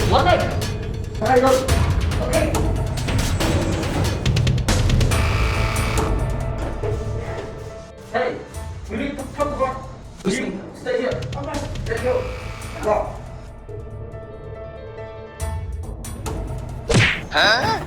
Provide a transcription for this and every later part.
One leg. Alright, go. Okay. Hey, you need to come back. You stay here. Okay. Let's go. Go. Huh?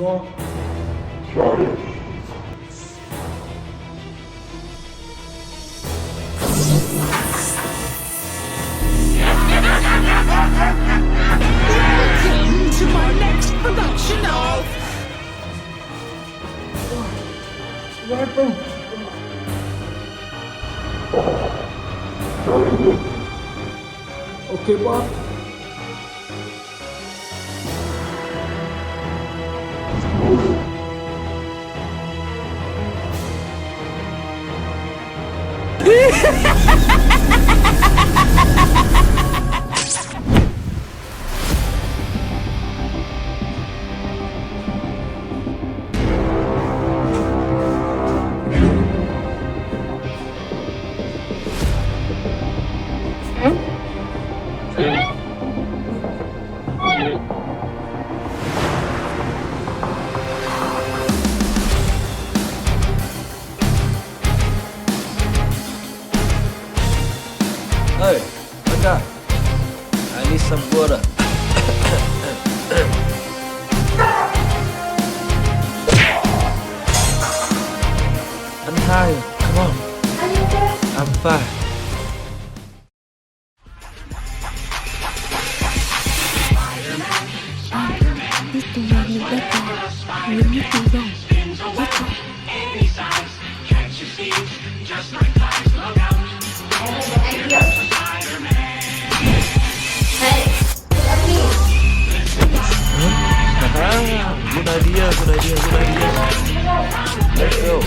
Welcome to my next production of Okay, Bob. Hey, Benda. I need some water. I'm tired. Come on. Are you okay? I'm fine. Biết tôi là người đã còn những như tôi đâu. Biết không? Good idea, good idea, good idea. Let's go.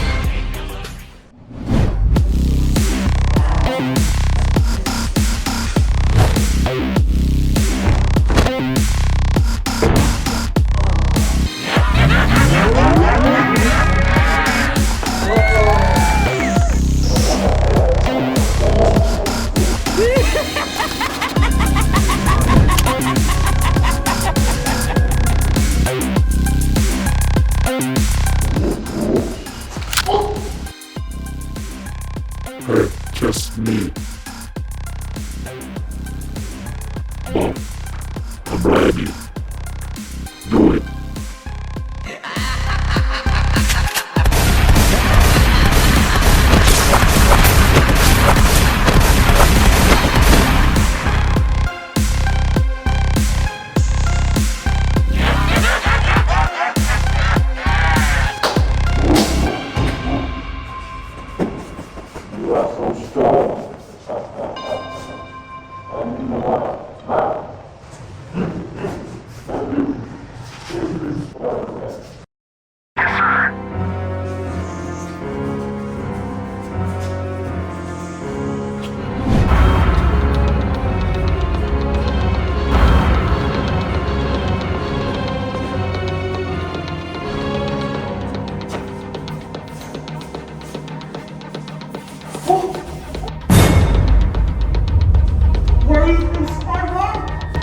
Hey, just me. Bob, I'm ready. Do it.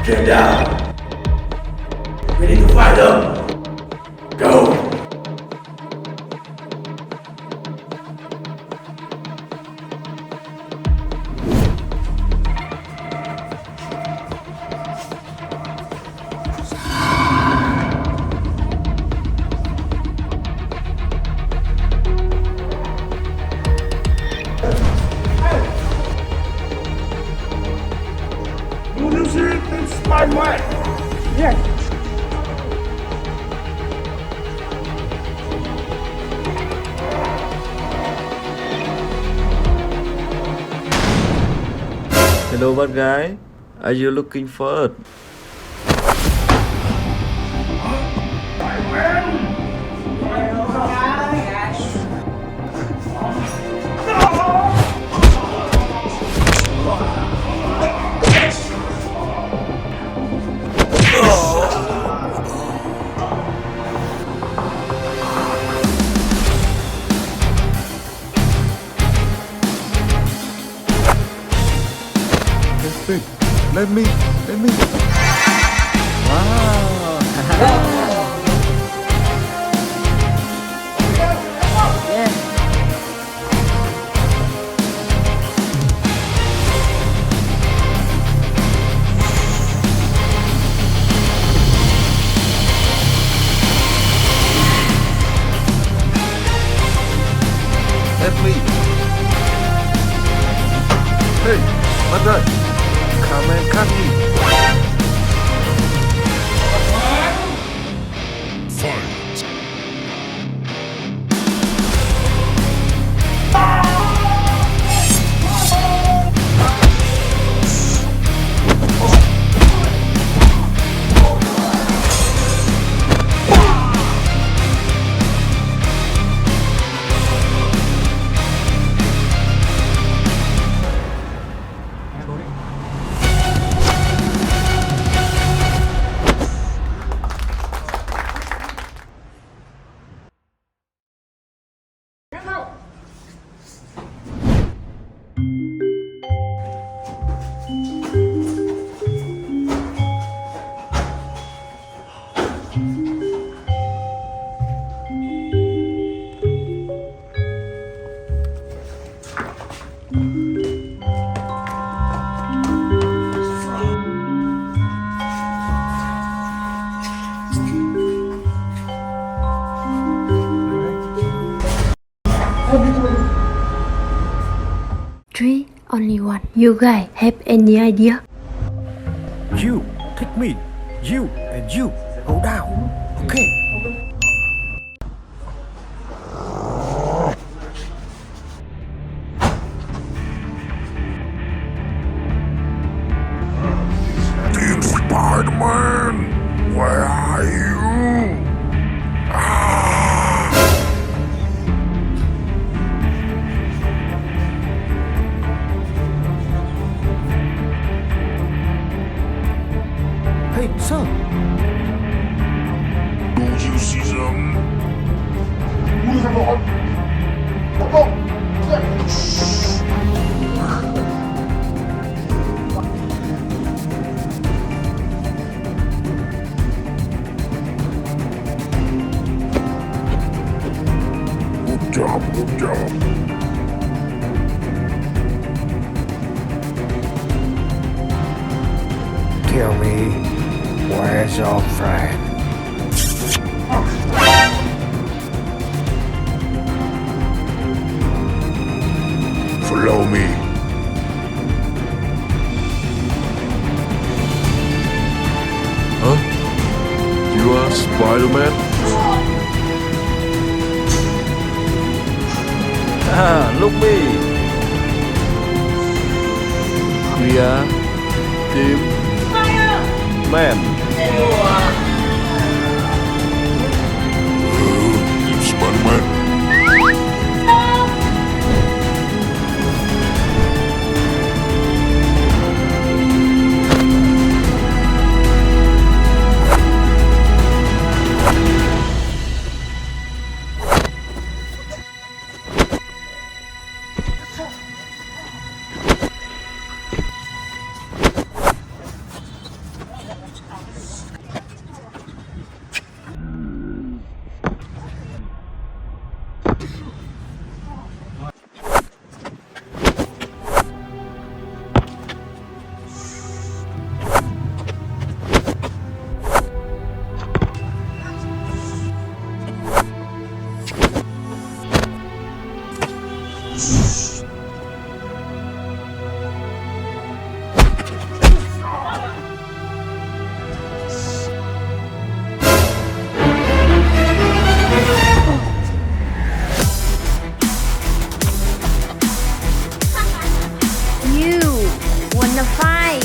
Get down. Ready to fight them. Go. Hello bad guy, are you looking for it? Let me. Wow. Let me. Hey, bad guy, come and cut me. Fight. Three, only one. You guys have any idea? You, take me. You and you. Go down. Okay. Team Spider-Man, where are you? Ah! Hey, sir. Don't you see them? Good job. Tell me, where's your friend? Follow me. Huh? You are Spider-Man? Ah, look me. We are team man. Team Spider-Man. You wanna fight?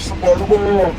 Spider-Man.